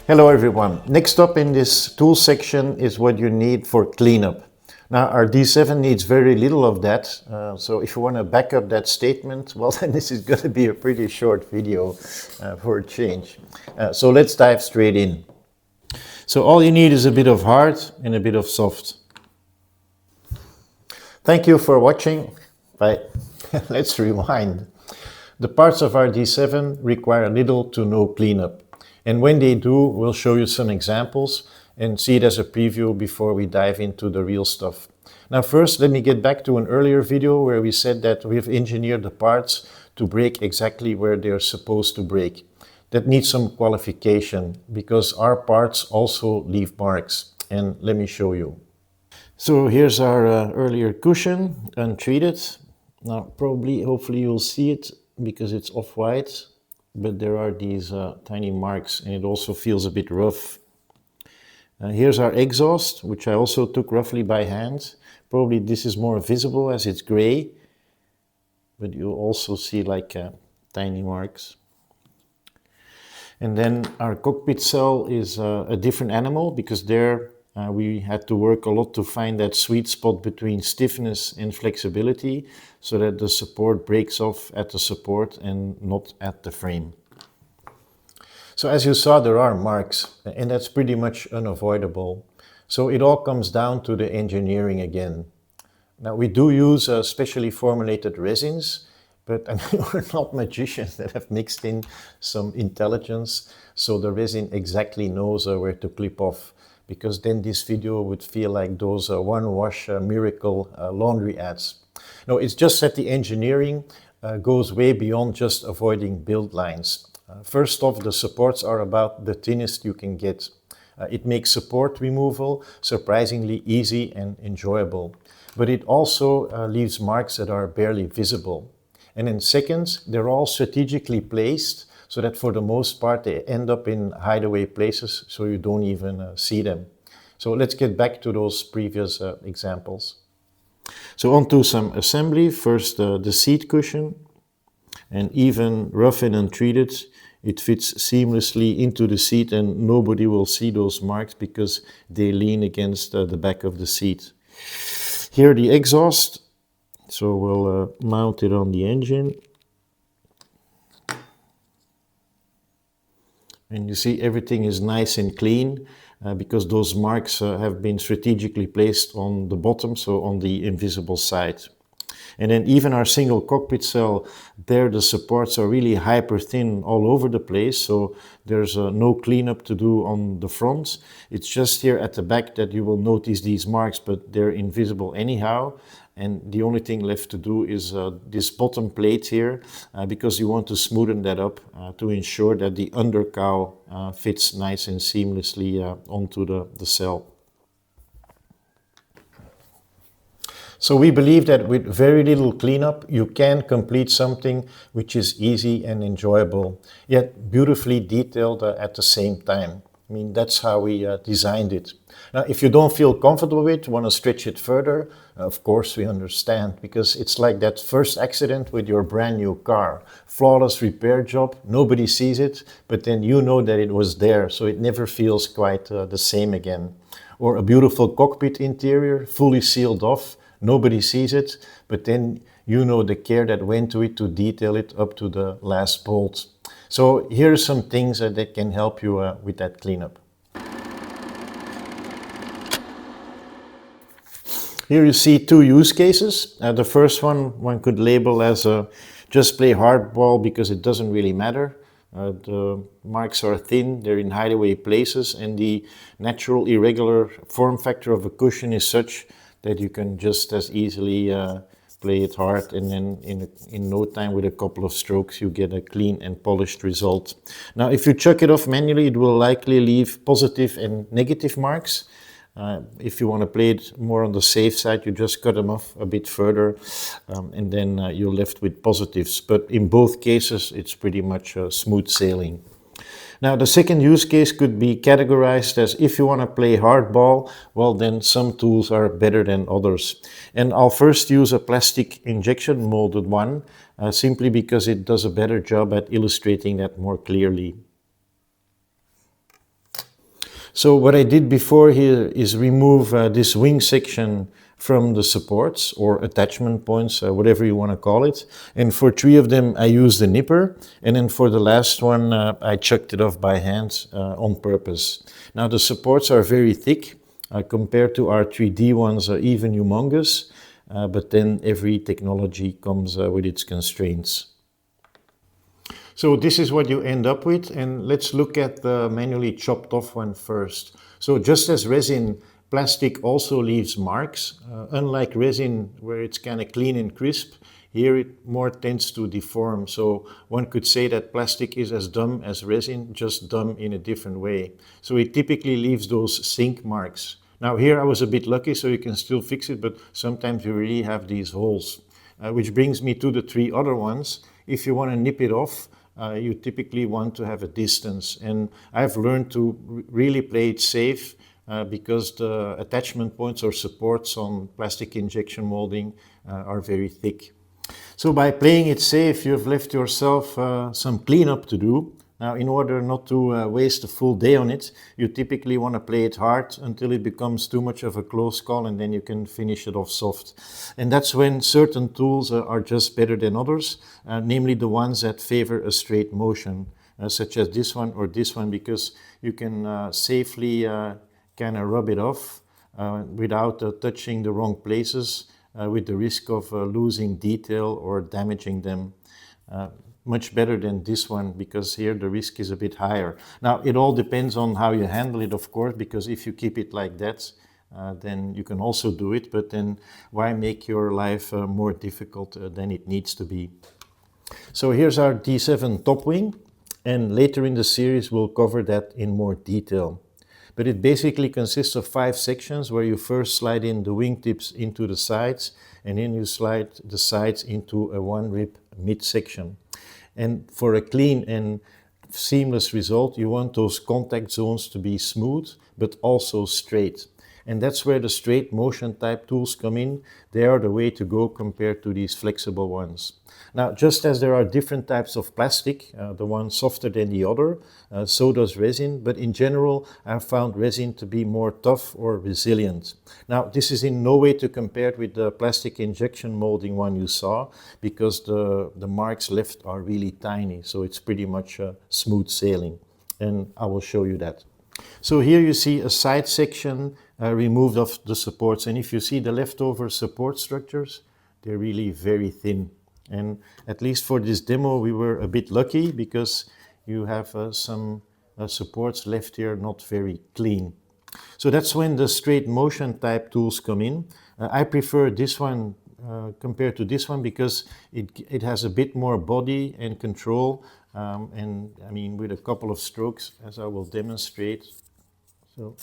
Hello everyone. Next up in this tool section is what you need for cleanup. Now our D7 needs very little of that, so if you want to back up that statement, well then this is going to be a pretty short video for a change. So let's dive straight in. So all you need is a bit of hard and a bit of soft. Thank you for watching. Bye. Let's rewind. The parts of our D7 require little to no cleanup. And when they do, we'll show you some examples and see it as a preview before we dive into the real stuff. Now first, let me get back to an earlier video where we said that we've engineered the parts to break exactly where they're supposed to break. That needs some qualification because our parts also leave marks. And let me show you. So here's our earlier cushion, untreated. Now hopefully you'll see it because it's off-white. But there are these tiny marks and it also feels a bit rough. Here's our exhaust, which I also took roughly by hand. Probably this is more visible as it's gray, but you'll also see like tiny marks. And then our cockpit cell is a different animal because there we had to work a lot to find that sweet spot between stiffness and flexibility so that the support breaks off at the support and not at the frame. So as you saw, there are marks and that's pretty much unavoidable. So it all comes down to the engineering again. Now we do use specially formulated resins, but I mean, we're not magicians that have mixed in some intelligence so the resin exactly knows where to clip off. Because then this video would feel like those one-wash miracle laundry ads. No, it's just that the engineering goes way beyond just avoiding build lines. First off, the supports are about the thinnest you can get. It makes support removal surprisingly easy and enjoyable. But it also leaves marks that are barely visible. And then second, they're all strategically placed so that for the most part they end up in hideaway places so you don't even see them. So let's get back to those previous examples. So onto some assembly. First the seat cushion, and even rough and untreated it fits seamlessly into the seat and nobody will see those marks because they lean against the back of the seat. Here the exhaust, so we'll mount it on the engine. And you see everything is nice and clean because those marks have been strategically placed on the bottom, so on the invisible side. And then even our single cockpit cell, there the supports are really hyper thin all over the place, so there's no cleanup to do on the front. It's just here at the back that you will notice these marks, but they're invisible anyhow. And the only thing left to do is this bottom plate here, because you want to smoothen that up to ensure that the undercowl fits nice and seamlessly onto the cell. So we believe that with very little cleanup, you can complete something which is easy and enjoyable, yet beautifully detailed at the same time. I mean, that's how we designed it. Now, if you don't feel comfortable with it, want to stretch it further, of course we understand, because it's like that first accident with your brand new car. Flawless repair job, nobody sees it, but then you know that it was there, so it never feels quite the same again. Or a beautiful cockpit interior, fully sealed off, nobody sees it, but then you know the care that went to it to detail it up to the last bolt. So here are some things that can help you with that cleanup. Here you see two use cases. The first one could label as just play hardball because it doesn't really matter. The marks are thin, they're in hideaway places, and the natural irregular form factor of a cushion is such that you can just as easily play it hard, and then in no time with a couple of strokes you get a clean and polished result. Now if you chuck it off manually, it will likely leave positive and negative marks. If you want to play it more on the safe side, you just cut them off a bit further and then you're left with positives. But in both cases, it's pretty much smooth sailing. Now, the second use case could be categorized as if you want to play hardball, well, then some tools are better than others. And I'll first use a plastic injection molded one, simply because it does a better job at illustrating that more clearly. So what I did before here is remove this wing section from the supports or attachment points, whatever you want to call it. And for 3 of them, I used a nipper. And then for the last one, I chucked it off by hand on purpose. Now the supports are very thick compared to our 3D ones, even humongous. But then every technology comes with its constraints. So this is what you end up with, and let's look at the manually chopped off one first. So just as resin, plastic also leaves marks. Unlike resin, where it's kind of clean and crisp, here it more tends to deform. So one could say that plastic is as dumb as resin, just dumb in a different way. So it typically leaves those sink marks. Now here I was a bit lucky, so you can still fix it, but sometimes you really have these holes. Which brings me to the 3 other ones. If you want to nip it off, you typically want to have a distance, and I've learned to really play it safe because the attachment points or supports on plastic injection molding are very thick. So by playing it safe, you've left yourself some cleanup to do. Now, in order not to waste a full day on it, you typically want to play it hard until it becomes too much of a close call, and then you can finish it off soft. And that's when certain tools are just better than others, namely the ones that favor a straight motion, such as this one or this one, because you can safely kind of rub it off without touching the wrong places, with the risk of losing detail or damaging them. Much better than this one, because here the risk is a bit higher. Now, it all depends on how you handle it, of course, because if you keep it like that, then you can also do it, but then why make your life more difficult than it needs to be? So here's our D7 top wing, and later in the series we'll cover that in more detail. But it basically consists of 5 sections where you first slide in the wingtips into the sides, and then you slide the sides into a 1-rib midsection. And for a clean and seamless result, you want those contact zones to be smooth, but also straight. And that's where the straight motion type tools come in. They are the way to go compared to these flexible ones. Now, just as there are different types of plastic, the one softer than the other, so does resin, but in general, I've found resin to be more tough or resilient. Now, this is in no way to compare it with the plastic injection molding one you saw, because the marks left are really tiny, so it's pretty much smooth sailing, and I will show you that. So here you see a side section removed of the supports, and if you see the leftover support structures, they're really very thin. And at least for this demo we were a bit lucky, because you have some supports left here not very clean. So that's when the straight motion type tools come in. I prefer this one compared to this one because it has a bit more body and control, and I mean with a couple of strokes, as I will demonstrate. So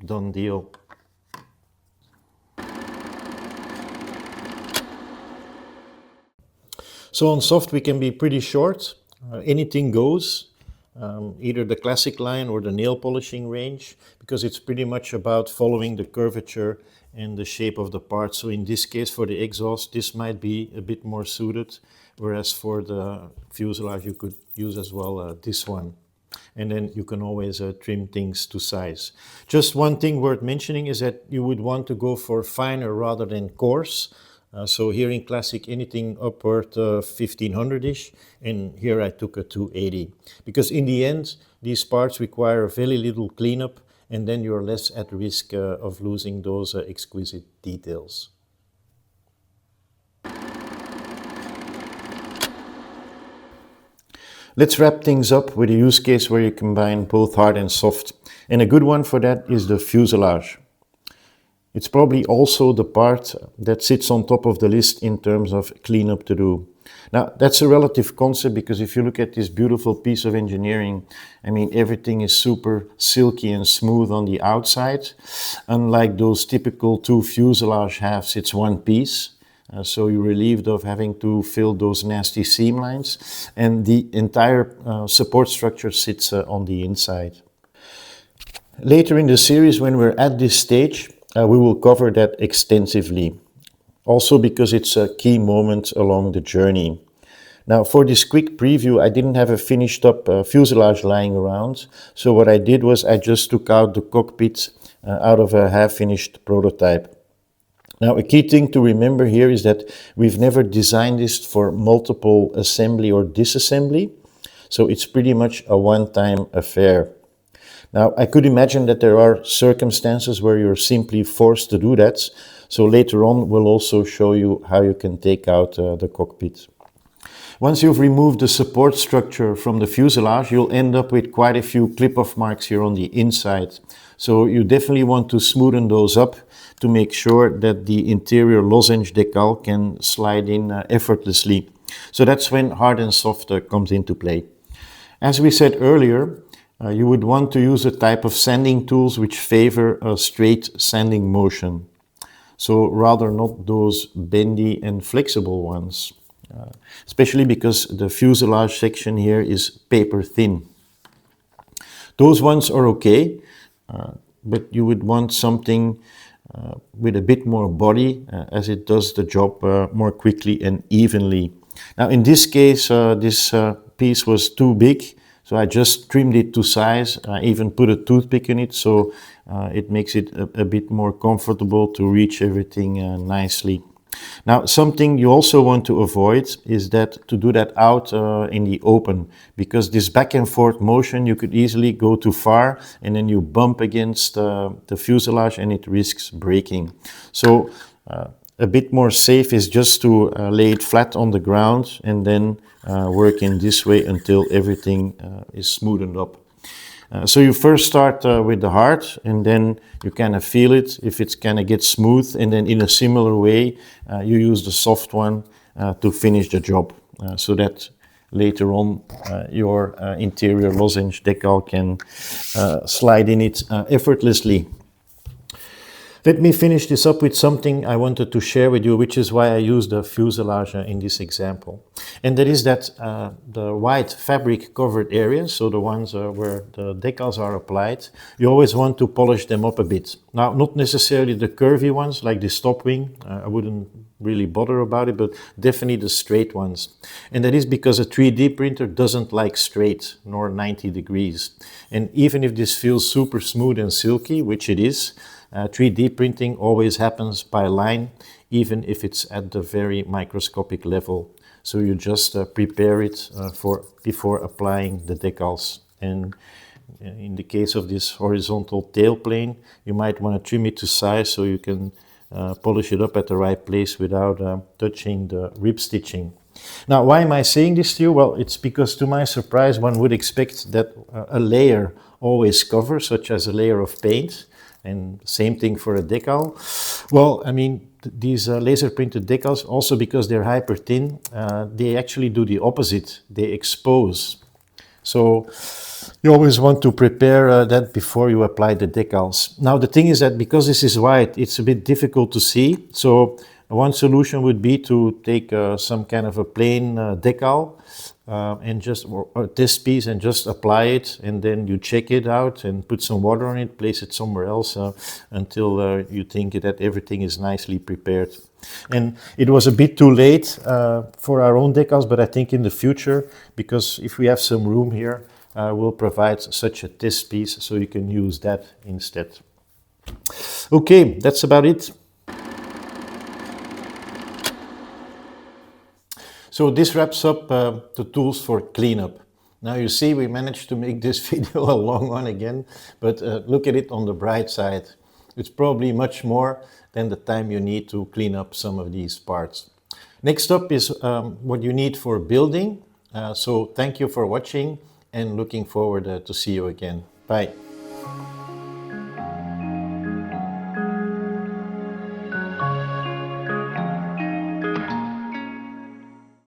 done deal. So on soft we can be pretty short, anything goes, either the classic line or the nail polishing range, because it's pretty much about following the curvature and the shape of the part. So in this case for the exhaust this might be a bit more suited, whereas for the fuselage you could use as well this one. And then you can always trim things to size. Just one thing worth mentioning is that you would want to go for finer rather than coarse. So here in Classic, anything upward 1500-ish, and here I took a 280. Because in the end, these parts require very little cleanup, and then you're less at risk of losing those exquisite details. Let's wrap things up with a use case where you combine both hard and soft. And a good one for that is the fuselage. It's probably also the part that sits on top of the list in terms of cleanup to do. Now, that's a relative concept, because if you look at this beautiful piece of engineering, I mean, everything is super silky and smooth on the outside. Unlike those typical 2 fuselage halves, it's one piece. So you're relieved of having to fill those nasty seam lines, and the entire support structure sits on the inside. Later in the series, when we're at this stage, we will cover that extensively, also because it's a key moment along the journey. Now for this quick preview, I didn't have a finished up fuselage lying around. So what I did was I just took out the cockpit out of a half-finished prototype. Now a key thing to remember here is that we've never designed this for multiple assembly or disassembly. So it's pretty much a one-time affair. Now I could imagine that there are circumstances where you're simply forced to do that. So later on we'll also show you how you can take out the cockpit. Once you've removed the support structure from the fuselage, you'll end up with quite a few clip-off marks here on the inside. So you definitely want to smoothen those up to make sure that the interior lozenge decal can slide in effortlessly. So that's when hard and soft comes into play. As we said earlier, you would want to use a type of sanding tools which favor a straight sanding motion. So rather not those bendy and flexible ones. Especially because the fuselage section here is paper thin. Those ones are okay, but you would want something with a bit more body as it does the job more quickly and evenly. Now in this case, this piece was too big, so I just trimmed it to size. I even put a toothpick in it, so it makes it a bit more comfortable to reach everything nicely. Now something you also want to avoid is that to do that out in the open, because this back and forth motion you could easily go too far and then you bump against the fuselage and it risks breaking. So a bit more safe is just to lay it flat on the ground and then work in this way until everything is smoothened up. So you first start with the hard and then you kind of feel it if it's kind of gets smooth, and then in a similar way you use the soft one to finish the job so that later on your interior lozenge decal can slide in it effortlessly. Let me finish this up with something I wanted to share with you, which is why I used the fuselage in this example. And that is that the white fabric covered areas, so the ones where the decals are applied, you always want to polish them up a bit. Now, not necessarily the curvy ones like the stop wing, I wouldn't really bother about it, but definitely the straight ones. And that is because a 3D printer doesn't like straight nor 90 degrees. And even if this feels super smooth and silky, which it is, 3D printing always happens by line, even if it's at the very microscopic level. So you just prepare it before applying the decals. And in the case of this horizontal tail plane, you might want to trim it to size so you can polish it up at the right place without touching the rib stitching. Now, why am I saying this to you? Well, it's because to my surprise, one would expect that a layer always covers, such as a layer of paint. And same thing for a decal. Well, I mean, these laser printed decals, also because they're hyper thin, they actually do the opposite. They expose. So you always want to prepare that before you apply the decals. Now the thing is that because this is white, it's a bit difficult to see. So one solution would be to take some kind of a plain decal and just or a test piece and just apply it, and then you check it out and put some water on it, place it somewhere else until you think that everything is nicely prepared. And it was a bit too late for our own decals, but I think in the future, because if we have some room here, we'll provide such a test piece so you can use that instead. Okay, that's about it. So this wraps up the tools for cleanup. Now you see we managed to make this video a long one again, but look at it on the bright side. It's probably much more than the time you need to clean up some of these parts. Next up is what you need for building. So thank you for watching and looking forward to see you again. Bye.